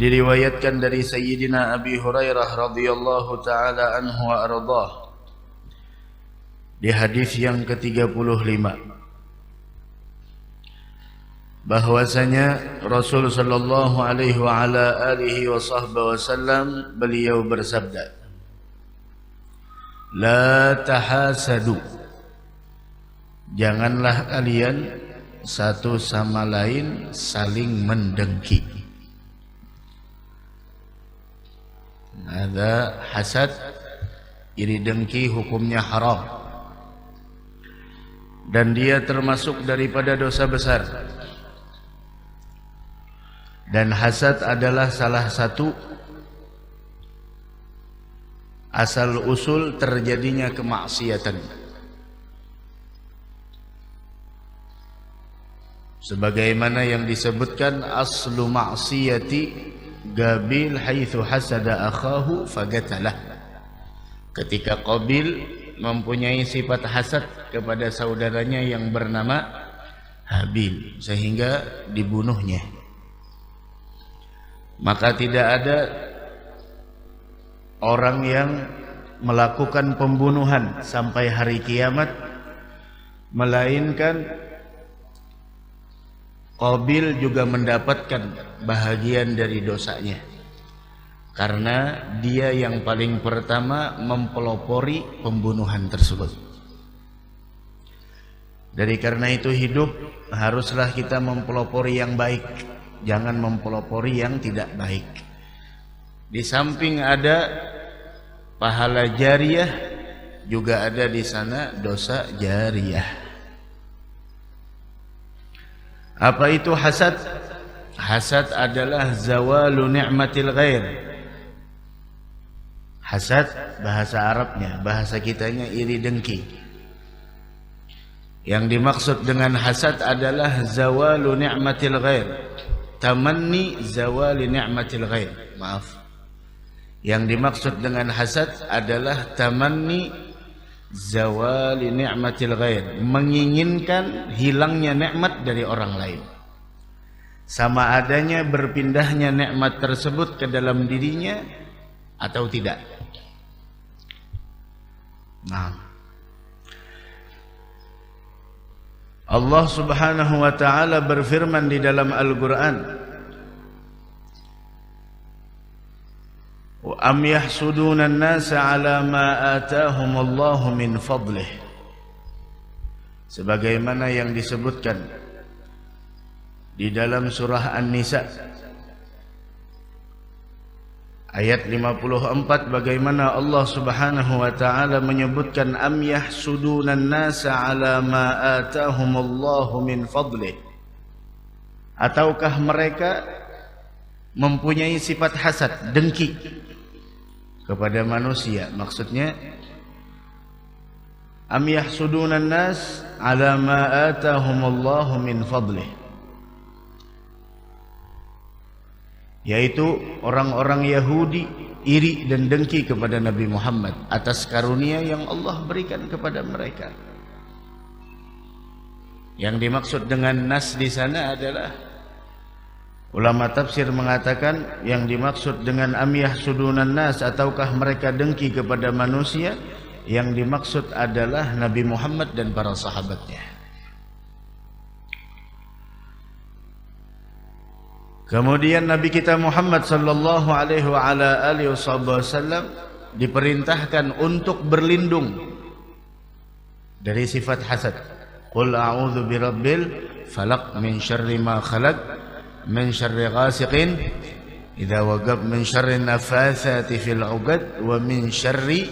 Diriwayatkan dari Sayyidina Abi Hurairah radhiyallahu taala anhu wa ardhah di hadis yang ke-35 bahwasanya Rasul sallallahu alaihi wa ala alihi wa sahbihi wasallam beliau bersabda, la tahasadu, janganlah kalian satu sama lain saling mendengki. Ada hasad, iri dengki, hukumnya haram dan dia termasuk daripada dosa besar. Dan hasad adalah salah satu asal usul terjadinya kemaksiatan. Sebagaimana yang disebutkan aslu maksiyati Qabil haitsu hasada akhahu fagatalah. Ketika Qabil mempunyai sifat hasad kepada saudaranya yang bernama Habil sehingga dibunuhnya. Maka tidak ada orang yang melakukan pembunuhan sampai hari kiamat melainkan Qabil juga mendapatkan bahagian dari dosanya, karena dia yang paling pertama mempelopori pembunuhan tersebut. Dari karena itu hidup haruslah kita mempelopori yang baik, jangan mempelopori yang tidak baik. Di samping ada pahala jariyah, juga ada di sana dosa jariyah. Apa itu hasad? Hasad adalah zawalu ni'matil ghair. Hasad bahasa Arabnya, bahasa kitanya iri dengki. Yang dimaksud dengan hasad adalah zawalu ni'matil ghair, tamanni zawali ni'matil ghair. Maaf. Yang dimaksud dengan hasad adalah tamanni zawali ni'matil ghair, menginginkan hilangnya nikmat dari orang lain, sama adanya berpindahnya nikmat tersebut ke dalam dirinya atau tidak. Nah, Allah Subhanahu wa taala berfirman di dalam Al-Qur'an, am yahsuduna an-nasa ala ma atahum Allahu min fadlih, sebagaimana yang disebutkan di dalam surah An-Nisa ayat 54, bagaimana Allah Subhanahu wa taala menyebutkan am yahsuduna an-nasa ala ma atahum Allahu min fadlih, ataukah mereka mempunyai sifat hasad, dengki kepada manusia. Maksudnya am yahsudunan nas ala ma atahumullahu min fadlih, yaitu orang-orang Yahudi iri dan dengki kepada Nabi Muhammad atas karunia yang Allah berikan kepada mereka. Yang dimaksud dengan nas di sana adalah, ulama tafsir mengatakan yang dimaksud dengan am yahsudunan nas, ataukah mereka dengki kepada manusia, yang dimaksud adalah Nabi Muhammad dan para sahabatnya. Kemudian Nabi kita Muhammad sallallahu alaihi wa ala alihi wasallam diperintahkan untuk berlindung dari sifat hasad. Qul a'udzu birabbil falaq min syarri ma khalaq min syarri ghasiqin idza waqab min syarri nafatsati fil 'uqad wa min syarri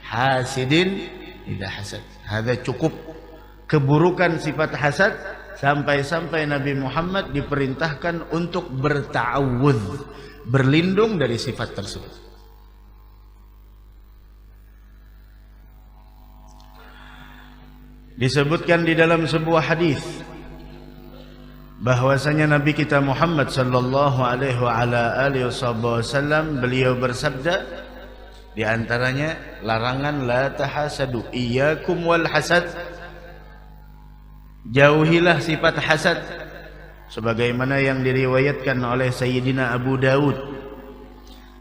hasidin idza hasad. Hada cukup keburukan sifat hasad, sampai-sampai Nabi Muhammad diperintahkan untuk berta'awudz, berlindung dari sifat tersebut. Disebutkan di dalam sebuah hadis bahwasanya Nabi kita Muhammad sallallahu alaihi wasallam beliau bersabda, di antaranya larangan la tahasadu, iyyakum wal hasad, jauhilah sifat hasad, sebagaimana yang diriwayatkan oleh Sayyidina Abu Dawud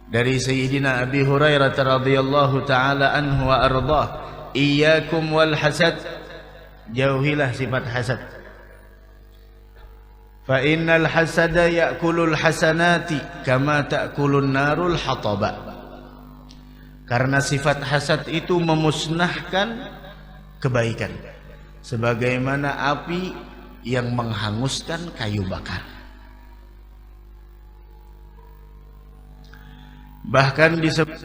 dari Sayyidina Abi Hurairah radhiyallahu taala anhu wa ardhah, iyyakum wal hasad, jauhilah sifat hasad. Fa innal hasada ya'kulul hasanati kama ta'kulun narul hataba. Karena sifat hasad itu memusnahkan kebaikan sebagaimana api yang menghanguskan kayu bakar. Bahkan disebut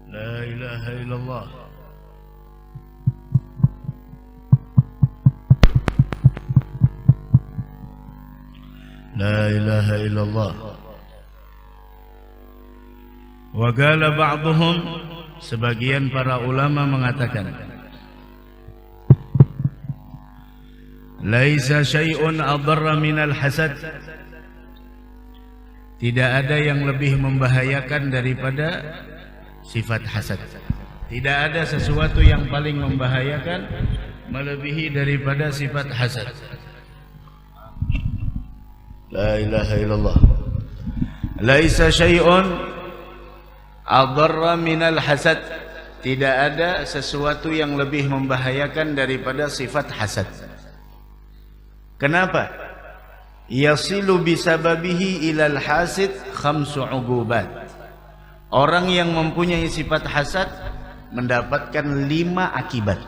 La ilaha illallah. La ilaha illallah. Wa qala ba'dhum, sebagian para ulama mengatakan, laisa syai'un adarra minal hasad, tidak ada yang lebih membahayakan daripada sifat hasad. Tidak ada sesuatu yang paling membahayakan melebihi daripada sifat hasad. La ilaha illallah. Laisa syai'un adarra minal hasad, tidak ada sesuatu yang lebih membahayakan daripada sifat hasad. Kenapa? Yasilu bisababihi ilal hasid khamsu ugubat. Orang yang mempunyai sifat hasad mendapatkan 5 akibat.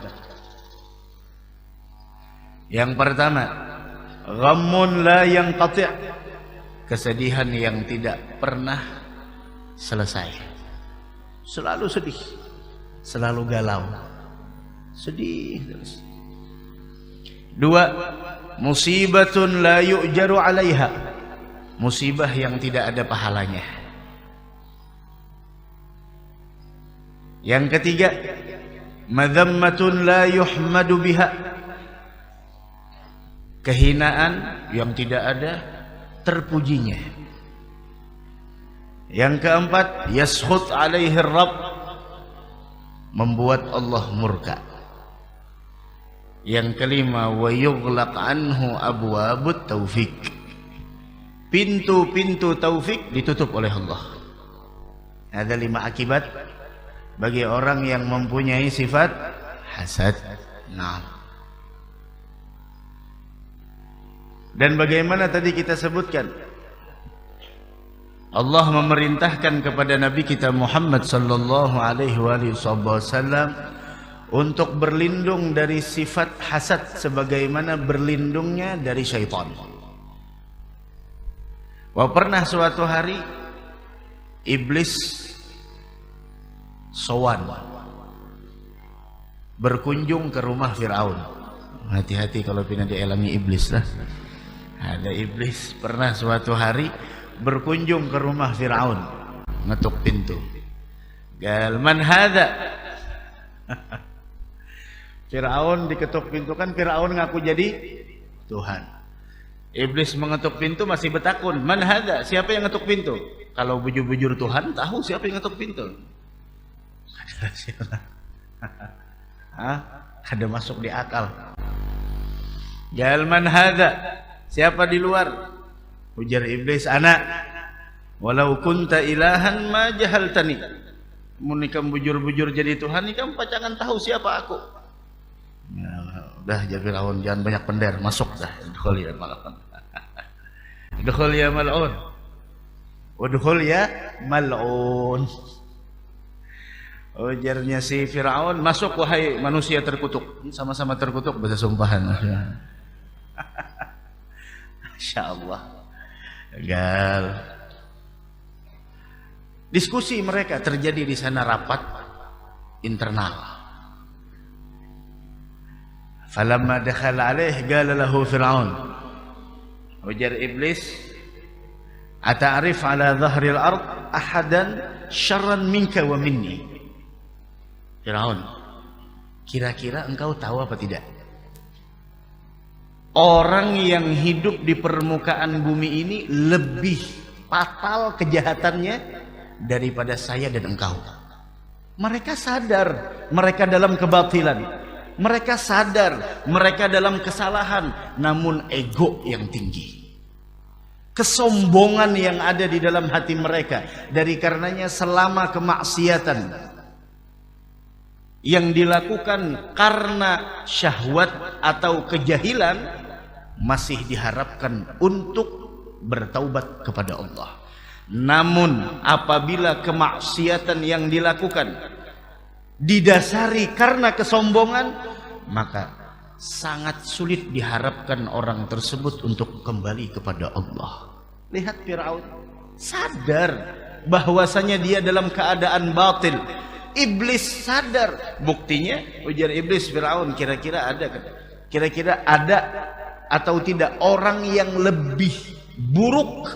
Yang pertama, ghammun la yanqati', kesedihan yang tidak pernah selesai. Selalu sedih, selalu galau, sedih terus. 2, musibatun la yu'jaru 'alaiha, musibah yang tidak ada pahalanya. Yang ketiga, madhammatun la yuhmadu biha, kehinaan yang tidak ada terpujinya. Yang keempat, yaskhut alaihi rabb, membuat Allah murka. Yang kelima, wa yughlaq anhu abwabut taufik, pintu-pintu taufik ditutup oleh Allah. Ada 5 akibat bagi orang yang mempunyai sifat hasad. Nah, dan bagaimana tadi kita sebutkan, Allah memerintahkan kepada Nabi kita Muhammad sallallahu alaihi wasallam untuk berlindung dari sifat hasad sebagaimana berlindungnya dari syaitan. Wah, pernah suatu hari iblis sowan berkunjung ke rumah Fir'aun. Hati-hati kalau pindah dielangi iblis lah. Ada iblis pernah suatu hari berkunjung ke rumah Fir'aun, ngetuk pintu. Gal man hadza? Fir'aun diketuk pintu, kan Fir'aun ngaku jadi Tuhan. Iblis mengetuk pintu masih bertakun, man hadza? Siapa yang ngetuk pintu? Kalau bujur-bujur Tuhan tahu siapa yang ngetuk pintu. Ada siapa? Ada masuk di akal. Gal man hadza? Siapa di luar? Ujar iblis, anak. Walau kunta ilahan ma jahaltani. Mun ikam bujur-bujur jadi Tuhan, ikam pacangan tahu siapa aku. Ya, udah jadi Fir'aun, jangan banyak pender, masuk dah. Dukhul ya mal'un. Dukhul ya mal'un. Udkhul ya mal'un. Ujarnya si Fir'aun, masuk wahai manusia terkutuk. Sama-sama terkutuk bahasa sumpahan. Masya Allah. Gal. Diskusi mereka terjadi di sana, rapat internal. Falamma dakhala alaih qala lahu Fir'aun, ujar iblis, ata'rif ala dhahril ard ahadan syarran minka wa minni. Fir'aun, kira-kira engkau tahu apa tidak, orang yang hidup di permukaan bumi ini lebih fatal kejahatannya daripada saya dan engkau. Mereka sadar mereka dalam kebatilan, mereka sadar mereka dalam kesalahan, namun ego yang tinggi, kesombongan yang ada di dalam hati mereka. Dari karenanya selama kemaksiatan yang dilakukan karena syahwat atau kejahilan, masih diharapkan untuk bertaubat kepada Allah. Namun apabila kemaksiatan yang dilakukan didasari karena kesombongan, maka sangat sulit diharapkan orang tersebut untuk kembali kepada Allah. Lihat Fir'aun, sadar bahwasanya dia dalam keadaan batil. Iblis sadar. Buktinya, ujar iblis Fir'aun, kira-kira ada atau tidak orang yang lebih buruk,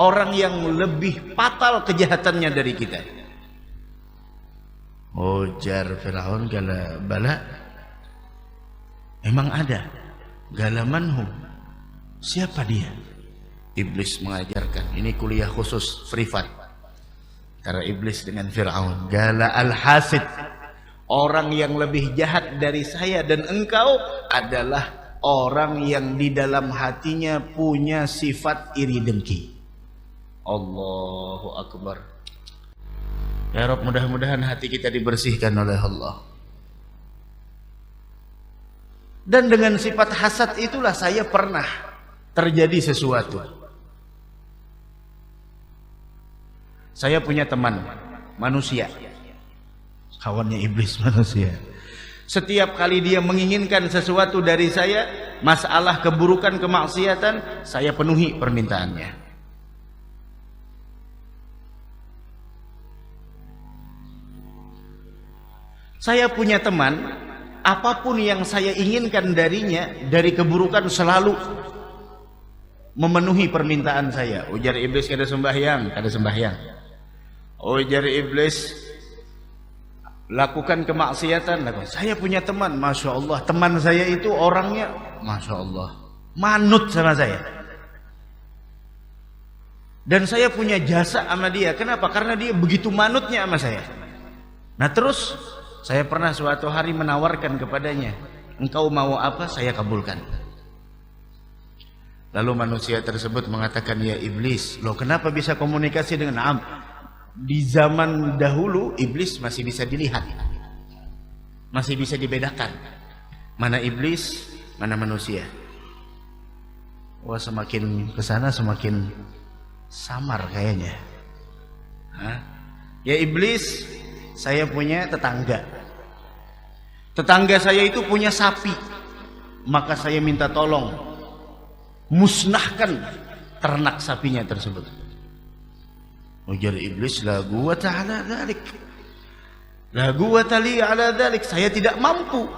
orang yang lebih fatal kejahatannya dari kita? Ujar Fir'aun, gala bala, emang ada. Gala manhu, siapa dia? Iblis mengajarkan, ini kuliah khusus privat antara iblis dengan Fir'aun. Gala al-hasid, orang yang lebih jahat dari saya dan engkau adalah orang yang di dalam hatinya punya sifat iri dengki. Allahu Akbar. Ya Rabb, mudah-mudahan hati kita dibersihkan oleh Allah. Dan dengan sifat hasad itulah saya pernah terjadi sesuatu. Saya punya teman manusia, kawannya iblis manusia. Setiap kali dia menginginkan sesuatu dari saya, masalah keburukan, kemaksiatan, saya penuhi permintaannya. Saya punya teman, apapun yang saya inginkan darinya, dari keburukan, selalu memenuhi permintaan saya. Ujar iblis, kada sembahyang, kada sembahyang. Ujar iblis, lakukan kemaksiatan. Saya punya teman, Masya Allah, teman saya itu orangnya Masya Allah manut sama saya, dan saya punya jasa sama dia. Kenapa? Karena dia begitu manutnya sama saya. Nah terus saya pernah suatu hari menawarkan kepadanya, engkau mau apa saya kabulkan. Lalu manusia tersebut mengatakan, ya iblis, loh kenapa bisa komunikasi dengan Am? Di zaman dahulu iblis masih bisa dilihat, masih bisa dibedakan mana iblis, mana manusia. Wah, semakin kesana semakin samar kayaknya. Ya iblis, saya punya tetangga. Tetangga saya itu punya sapi, maka saya minta tolong musnahkan ternak sapinya tersebut. Ujar iblis, la quwwata ala dzalik, la quwwata li ala dzalik, saya tidak mampu.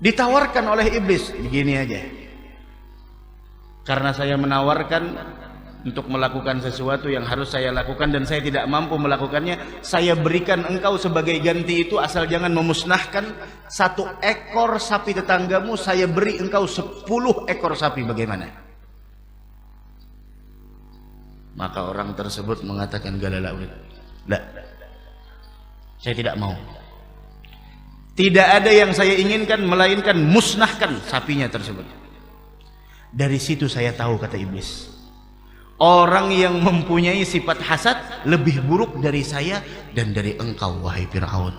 Ditawarkan oleh iblis, begini aja, karena saya menawarkan untuk melakukan sesuatu yang harus saya lakukan dan saya tidak mampu melakukannya, saya berikan engkau sebagai ganti itu, asal jangan memusnahkan 1 ekor sapi tetanggamu, saya beri engkau 10 ekor sapi, bagaimana? Maka orang tersebut mengatakan, galala ulit, la, saya tidak mau. Tidak ada yang saya inginkan melainkan musnahkan sapinya tersebut. Dari situ saya tahu, kata iblis, orang yang mempunyai sifat hasad lebih buruk dari saya dan dari engkau, wahai Fir'aun.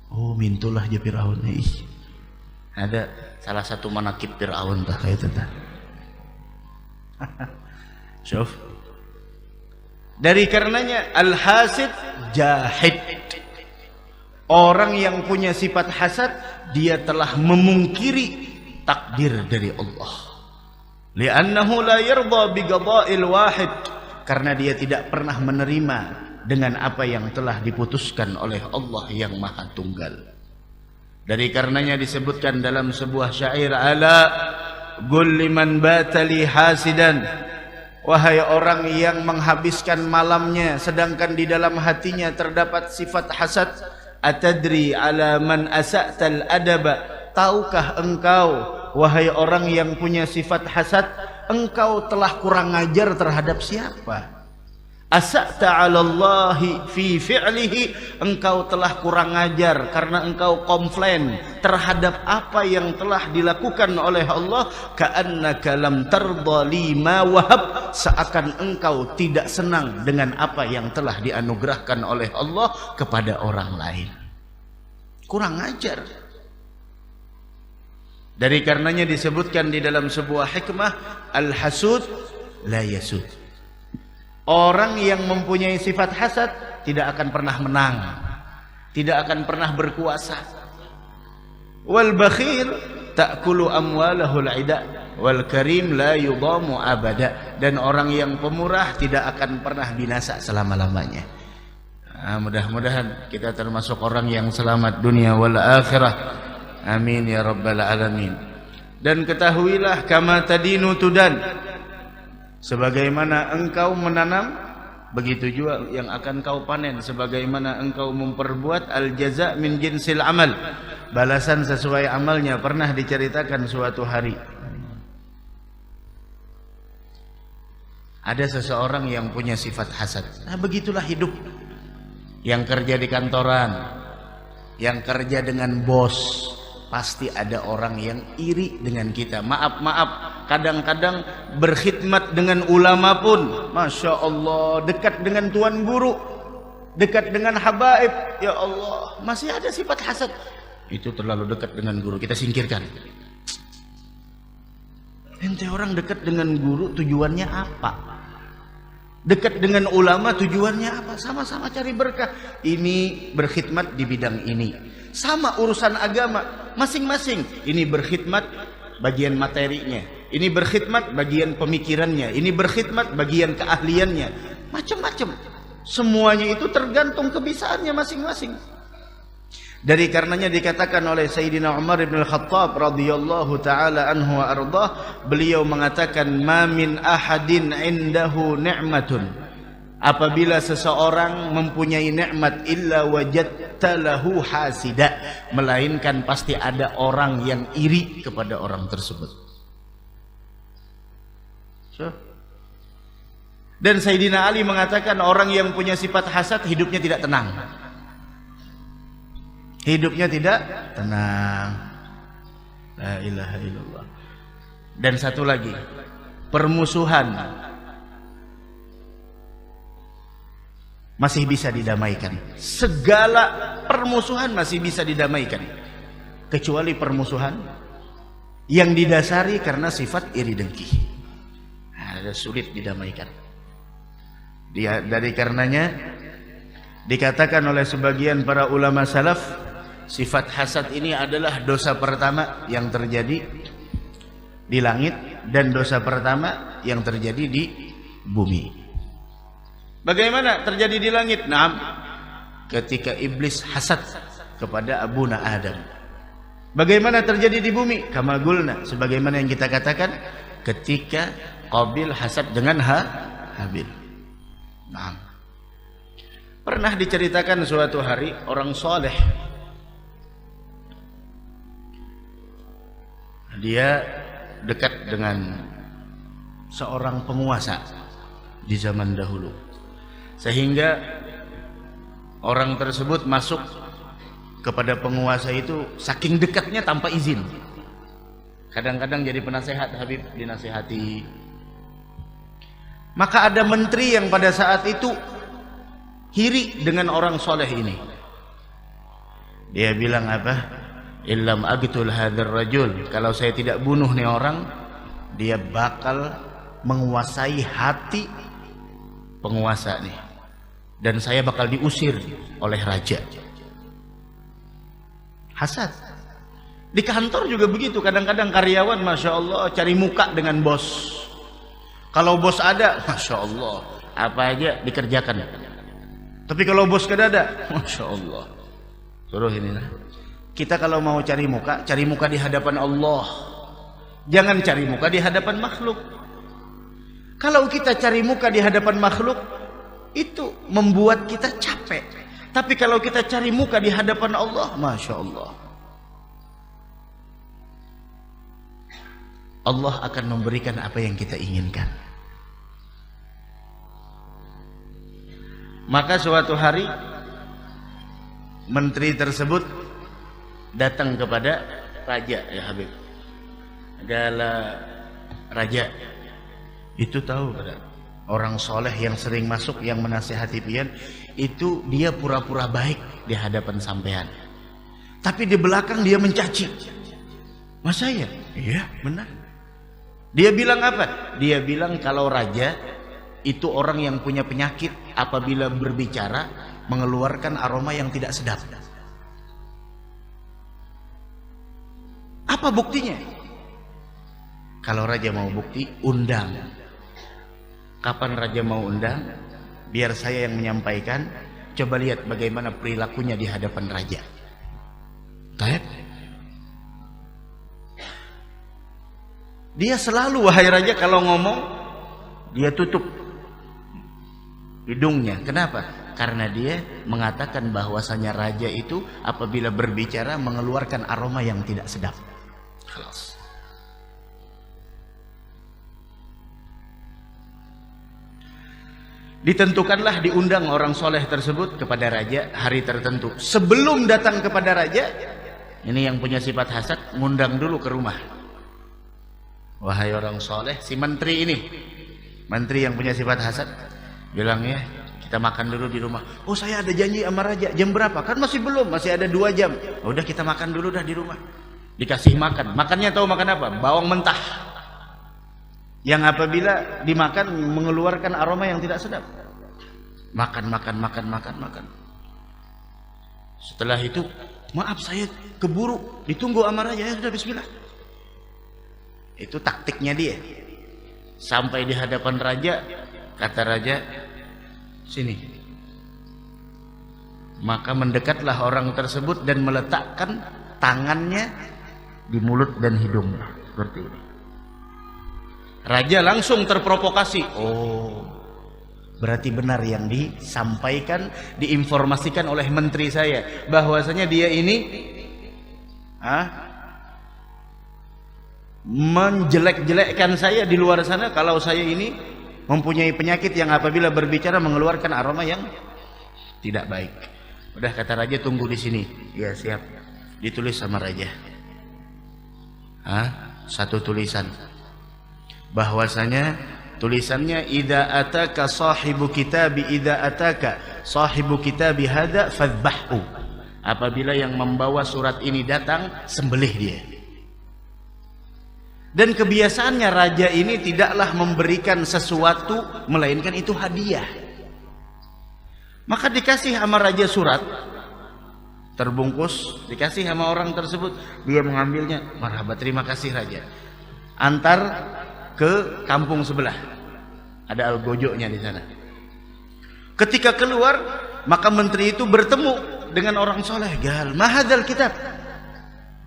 Oh, mintulah aja Fir'aun. Ada salah satu manakib Fir'aun tak kayak itu tak. Syuf. Dari karenanya al-hasid jahid. Orang yang punya sifat hasad, dia telah memungkiri takdir dari Allah. Li'annahu la yarda bi qada'il wahid, karena dia tidak pernah menerima dengan apa yang telah diputuskan oleh Allah yang Maha Tunggal. Dari karenanya disebutkan dalam sebuah syair, ala qul liman bata li hasidan, wahai orang yang menghabiskan malamnya sedangkan di dalam hatinya terdapat sifat hasad, atadri ala man asa'tal adaba, tahukah engkau wahai orang yang punya sifat hasad, engkau telah kurang ajar terhadap siapa? Asa'ta 'ala Allahi fi fi'lihi, engkau telah kurang ajar karena engkau komplain terhadap apa yang telah dilakukan oleh Allah. Ka'annaka lam tarda lima wahab, seakan engkau tidak senang dengan apa yang telah dianugerahkan oleh Allah kepada orang lain. Kurang ajar. Dari karenanya disebutkan di dalam sebuah hikmah, al-hasud la yasud. Orang yang mempunyai sifat hasad tidak akan pernah menang, tidak akan pernah berkuasa. Wal bakhil ta'kulu amwalahul 'ida wal karim la yudamu abada. Dan orang yang pemurah tidak akan pernah binasa selama-lamanya. Mudah-mudahan kita termasuk orang yang selamat dunia wal akhirah. Amin ya rabbal alamin. Dan ketahuilah, kama tadinu tudan, sebagaimana engkau menanam, begitu juga yang akan kau panen. Sebagaimana engkau memperbuat, al jaza min jinsil amal, balasan sesuai amalnya. Pernah diceritakan suatu hari, ada seseorang yang punya sifat hasad. Begitulah hidup. Yang kerja di kantoran, yang kerja dengan bos, pasti ada orang yang iri dengan kita. Maaf, kadang-kadang berkhidmat dengan ulama pun, Masya Allah, dekat dengan tuan guru, dekat dengan habaib, ya Allah, masih ada sifat hasad. Itu terlalu dekat dengan guru, kita singkirkan. Ente orang dekat dengan guru tujuannya apa? Dekat dengan ulama tujuannya apa? Sama-sama cari berkah. Ini berkhidmat di bidang ini. Sama urusan agama, masing-masing. Ini berkhidmat bagian materinya, ini berkhidmat bagian pemikirannya, ini berkhidmat bagian keahliannya. Macam-macam. Semuanya itu tergantung kebisaannya masing-masing. Dari karenanya dikatakan oleh Sayyidina Umar bin Al-Khattab radhiyallahu taala anhu wa ardah, beliau mengatakan, ma min ahadin indahu ni'matun, apabila seseorang mempunyai nikmat, illa wajadta lahu hasida, melainkan pasti ada orang yang iri kepada orang tersebut. Dan Sayyidina Ali mengatakan, orang yang punya sifat hasad hidupnya tidak tenang. Hidupnya tidak tenang. La ilaha illallah. Dan satu lagi, permusuhan masih bisa didamaikan. Segala permusuhan masih bisa didamaikan, kecuali permusuhan yang didasari karena sifat iri dengki. Sulit didamaikan. Dari karenanya dikatakan oleh sebagian para ulama salaf, sifat hasad ini adalah dosa pertama yang terjadi di langit dan dosa pertama yang terjadi di bumi. Bagaimana terjadi di langit? Naam, ketika iblis hasad kepada abuna Adam. Bagaimana terjadi di bumi? Kama gulna, sebagaimana yang kita katakan, ketika Qabil hasad dengan Habil. Naam. Pernah diceritakan suatu hari, orang soleh, dia dekat dengan seorang penguasa di zaman dahulu, sehingga orang tersebut masuk kepada penguasa itu saking dekatnya tanpa izin. Kadang-kadang jadi penasehat, Habib dinasehati. Maka ada menteri yang pada saat itu iri dengan orang soleh ini. Dia bilang apa? Illam agtul hadzal rajul, kalau saya tidak bunuh nih orang, dia bakal menguasai hati penguasa nih, dan saya bakal diusir oleh raja. Hasad. Di kantor juga begitu, kadang-kadang karyawan Masya Allah cari muka dengan bos. Kalau bos ada, Masya Allah, apa aja dikerjakan. Tapi kalau bos gak ada, Masya Allah, suruh inilah. Kita kalau mau cari muka di hadapan Allah. Jangan cari muka di hadapan makhluk. Kalau kita cari muka di hadapan makhluk, itu membuat kita capek. Tapi kalau kita cari muka di hadapan Allah, Masya Allah, Allah akan memberikan apa yang kita inginkan. Maka suatu hari menteri tersebut datang kepada raja, ya Habib. Adalah raja itu tahu pada orang soleh yang sering masuk, yang menasihati pian, itu dia pura-pura baik di hadapan sampean, tapi di belakang dia mencaci. Masa ya? Iya benar. Dia bilang apa? Dia bilang kalau raja itu orang yang punya penyakit, apabila berbicara mengeluarkan aroma yang tidak sedap. Apa buktinya? Kalau raja mau bukti, undang. Kapan raja mau undang? Biar saya yang menyampaikan. Coba lihat bagaimana perilakunya di hadapan raja. Taib. Dia selalu, wahai raja, kalau ngomong dia tutup hidungnya. Kenapa? Karena dia mengatakan bahwasanya raja itu apabila berbicara mengeluarkan aroma yang tidak sedap. Khalas. Ditentukanlah, diundang orang soleh tersebut kepada raja hari tertentu. Sebelum datang kepada raja, ini yang punya sifat hasad, ngundang dulu ke rumah. Wahai orang soleh, si menteri ini, menteri yang punya sifat hasad, bilang ya, kita makan dulu di rumah. Oh saya ada janji sama raja, jam berapa? Kan masih belum, masih ada 2 jam. Udah kita makan dulu dah di rumah. Dikasih makan, makannya tahu makan apa? Bawang mentah, yang apabila dimakan mengeluarkan aroma yang tidak sedap. Makan. Setelah itu, maaf saya keburu, ditunggu sama raja, ya sudah bismillah. Itu taktiknya dia. Sampai di hadapan raja, kata raja, sini. Maka mendekatlah orang tersebut dan meletakkan tangannya di mulut dan hidungnya seperti ini. Raja langsung terprovokasi. Oh, berarti benar yang disampaikan, diinformasikan oleh menteri saya, bahwasanya dia ini menjelek-jelekkan saya di luar sana, kalau saya ini mempunyai penyakit yang apabila berbicara mengeluarkan aroma yang tidak baik. Udah, kata raja, tunggu di sini. Ya siap. Ditulis sama raja. Satu tulisan. Bahwasanya tulisannya, idza ataka sahibu kitabi hada fadhbahu. Apabila yang membawa surat ini datang, sembelih dia. Dan kebiasaannya raja ini tidaklah memberikan sesuatu melainkan itu hadiah. Maka dikasih sama raja surat terbungkus, dikasih sama orang tersebut. Dia mengambilnya, marhaba, terima kasih raja, antar ke kampung sebelah, ada algojoknya di sana. Ketika keluar, maka menteri itu bertemu dengan orang soleh. Gal, mahadzal kitab,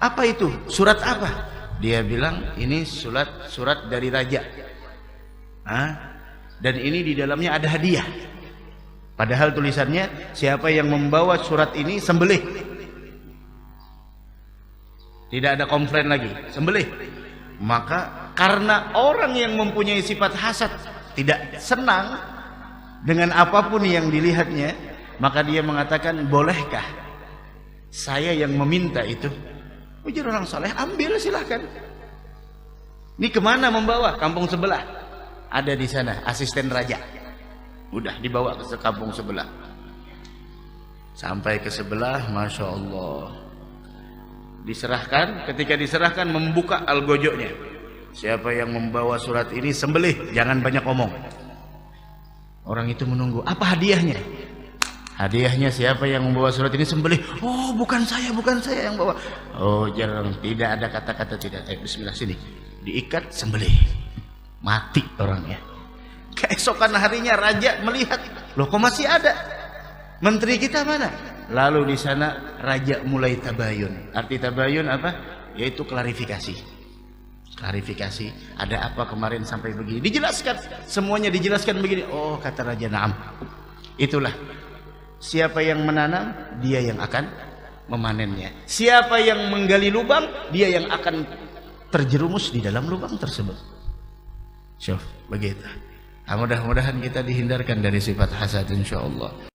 apa itu? Surat apa? Dia bilang, ini surat dari raja. Dan ini di dalamnya ada hadiah. Padahal tulisannya, siapa yang membawa surat ini sembelih. Tidak ada komplain lagi, sembelih. Maka karena orang yang mempunyai sifat hasad tidak senang dengan apapun yang dilihatnya, maka dia mengatakan, bolehkah saya yang meminta itu? Ujar orang saleh, ambil silahkan. Ini kemana membawa? Kampung sebelah. Ada di sana asisten raja. Udah dibawa ke kampung sebelah. Sampai ke sebelah, Masya Allah, diserahkan. Ketika diserahkan, membuka algojoknya. Siapa yang membawa surat ini sembelih, jangan banyak omong. Orang itu menunggu, apa hadiahnya? Hadiahnya siapa yang membawa surat ini sembelih. Oh, bukan saya yang bawa. Oh, jangan, tidak ada kata-kata tidak. Bismillah, sini. Diikat, sembelih. Mati orangnya. Keesokan harinya raja melihat, loh kok masih ada? Menteri kita mana? Lalu di sana raja mulai tabayun. Arti tabayun apa? Yaitu klarifikasi. Klarifikasi, ada apa kemarin sampai begini? Dijelaskan, semuanya dijelaskan begini. Oh, kata raja, na'am. Itulah. Siapa yang menanam, dia yang akan memanennya. Siapa yang menggali lubang, dia yang akan terjerumus di dalam lubang tersebut. Syuf, begitu. Mudah-mudahan kita dihindarkan dari sifat hasad, insyaallah.